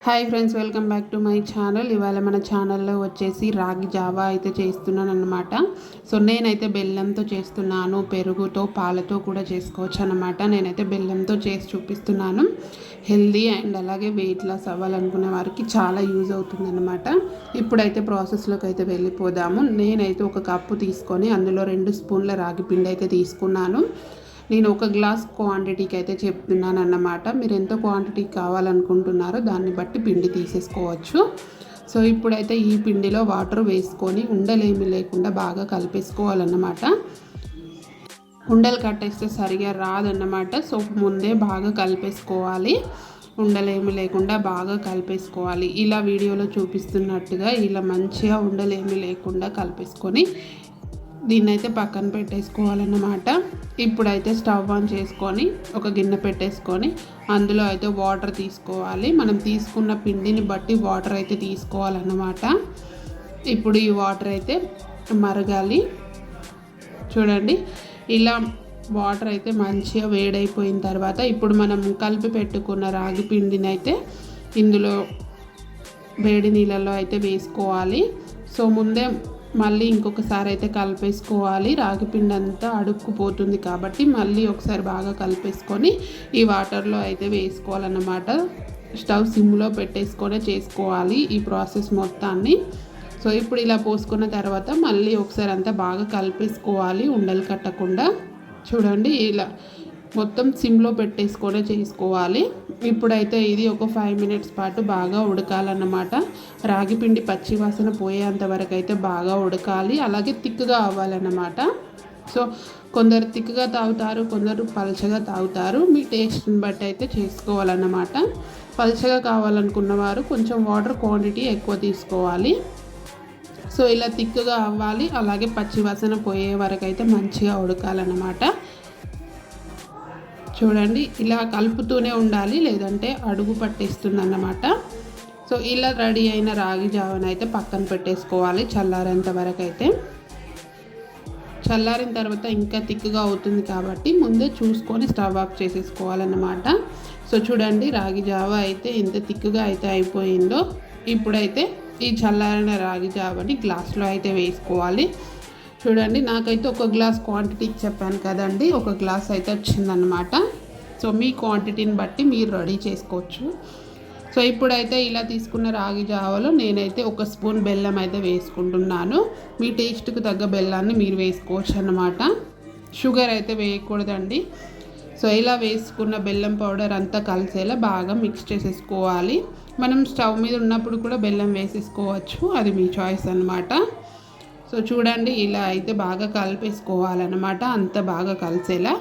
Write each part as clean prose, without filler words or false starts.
Hi friends, welcome back to my channel. ఇవాళ మన ఛానల్లో వచ్చేసి రాగి జావా అయితే చేస్తున్నాను అనమాట. సో నేనైతే బెల్లంతో చేస్తున్నాను, పెరుగుతో పాలతో కూడా చేసుకోవచ్చు అనమాట. నేనైతే బెల్లంతో చేసి చూపిస్తున్నాను. హెల్దీ అండ్ అలాగే వెయిట్ లాస్ అవ్వాలనుకునే వారికి చాలా యూజ్ అవుతుంది అనమాట. ఇప్పుడైతే ప్రాసెస్లోకి అయితే వెళ్ళిపోదాము. నేనైతే ఒక కప్పు తీసుకొని అందులో 2 స్పూన్ల రాగి పిండి అయితే తీసుకున్నాను. నేను ఒక గ్లాస్ క్వాంటిటీకి అయితే చెప్తున్నాను అన్నమాట. మీరు ఎంత క్వాంటిటీ కావాలనుకుంటున్నారో దాన్ని బట్టి పిండి తీసేసుకోవచ్చు. సో ఇప్పుడైతే ఈ పిండిలో వాటర్ వేసుకొని ఉండలేమి లేకుండా బాగా కలిపేసుకోవాలన్నమాట. ఉండలు కట్టేస్తే సరిగా రాదన్నమాట. సో ముందే బాగా కలిపేసుకోవాలి, ఉండలేమి లేకుండా బాగా కలిపేసుకోవాలి. ఇలా వీడియోలో చూపిస్తున్నట్టుగా ఇలా మంచిగా ఉండలేమి లేకుండా కలిపేసుకొని దీన్నైతే పక్కన పెట్టేసుకోవాలన్నమాట. ఇప్పుడైతే స్టవ్ ఆన్ చేసుకొని ఒక గిన్నె పెట్టేసుకొని అందులో అయితే వాటర్ తీసుకోవాలి. మనం తీసుకున్న పిండిని బట్టి వాటర్ అయితే తీసుకోవాలన్నమాట. ఇప్పుడు ఈ వాటర్ అయితే మరగాలి. చూడండి, ఇలా వాటర్ అయితే మంచిగా వేడైపోయిన తర్వాత ఇప్పుడు మనం కలిపి పెట్టుకున్న రాగి పిండిని అయితే ఇందులో వేడి నీళ్ళలో అయితే వేసుకోవాలి. సో ముందే మళ్ళీ ఇంకొకసారి అయితే కలిపేసుకోవాలి. రాగిపిండి అంతా అడుక్కుపోతుంది కాబట్టి మళ్ళీ ఒకసారి బాగా కలిపేసుకొని ఈ వాటర్లో అయితే వేసుకోవాలన్నమాట. స్టవ్ సిమ్లో పెట్టేసుకొని చేసుకోవాలి ఈ ప్రాసెస్ మొత్తాన్ని. సో ఇప్పుడు ఇలా పోసుకున్న తర్వాత మళ్ళీ ఒకసారి అంతా బాగా కలిపేసుకోవాలి, ఉండలు కట్టకుండా. చూడండి, ఇలా మొత్తం సిమ్లో పెట్టేసుకొని చేసుకోవాలి. ఇప్పుడైతే ఇది ఒక 5 మినిట్స్ పాటు బాగా ఉడకాలన్నమాట. రాగిపిండి పచ్చి వాసన పోయేంత వరకు అయితే బాగా ఉడకాలి, అలాగే తిక్కుగా అవ్వాలన్నమాట. సో కొందరు తిక్కుగా తాగుతారు, కొందరు పలచగా తాగుతారు. మీ టేస్ట్ని బట్టి అయితే చేసుకోవాలన్నమాట. పలచగా కావాలనుకున్న వారు కొంచెం వాటర్ క్వాంటిటీ ఎక్కువ తీసుకోవాలి. సో ఇలా తిక్కుగా అవ్వాలి, అలాగే పచ్చి వాసన పోయే వరకు అయితే మంచిగా ఉడకాలన్నమాట. చూడండి, ఇలా కలుపుతూనే ఉండాలి, లేదంటే అడుగు పట్టేస్తుంది అన్నమాట. సో ఇలా రెడీ అయిన రాగి జావను అయితే పక్కన పెట్టేసుకోవాలి చల్లారేంత వరకు అయితే. చల్లారిన తర్వాత ఇంకా తిక్కుగా అవుతుంది కాబట్టి ముందే చూసుకొని స్టవ్ ఆఫ్ చేసేసుకోవాలన్నమాట. సో చూడండి, రాగి జావ అయితే ఎంత తిక్కుగా అయితే అయిపోయిందో. ఇప్పుడైతే ఈ చల్లారిన రాగి జావని గ్లాస్లో అయితే వేసుకోవాలి. చూడండి, నాకైతే ఒక గ్లాస్ క్వాంటిటీకి చెప్పాను కదండి, ఒక గ్లాస్ అయితే వచ్చిందనమాట. సో మీ క్వాంటిటీని బట్టి మీరు రెడీ చేసుకోవచ్చు. సో ఇప్పుడైతే ఇలా తీసుకున్న రాగి జావలో నేనైతే 1 స్పూన్ బెల్లం అయితే వేసుకుంటున్నాను. మీ టేస్ట్కి తగ్గ బెల్లాన్ని మీరు వేసుకోవచ్చు అన్నమాట. షుగర్ అయితే వేయకూడదండి. సో ఇలా వేసుకున్న బెల్లం పౌడర్ అంతా కలిసేలా బాగా మిక్స్ చేసేసుకోవాలి. మనం స్టవ్ మీద ఉన్నప్పుడు కూడా బెల్లం వేసేసుకోవచ్చు, అది మీ చాయిస్ అన్నమాట. సో చూడండి, ఇలా అయితే బాగా కలిపేసుకోవాలన్నమాట, అంత బాగా కలిసేలా.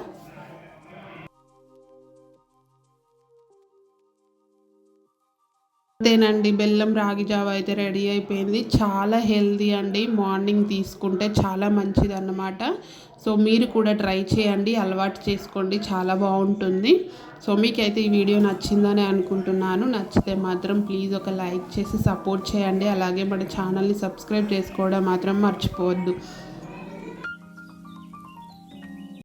అంతేనండి, బెల్లం రాగి జావ అయితే రెడీ అయిపోయింది. చాలా హెల్దీ అండి, మార్నింగ్ తీసుకుంటే చాలా మంచిది అన్నమాట. సో మీరు కూడా ట్రై చేయండి, అలవాటు చేసుకోండి, చాలా బాగుంటుంది. సో మీకైతే ఈ వీడియో నచ్చిందని అనుకుంటున్నాను. నచ్చితే మాత్రం ప్లీజ్ ఒక లైక్ చేసి సపోర్ట్ చేయండి. అలాగే మన ఛానల్ని సబ్స్క్రైబ్ చేసుకోవడం మాత్రం మర్చిపోవద్దు.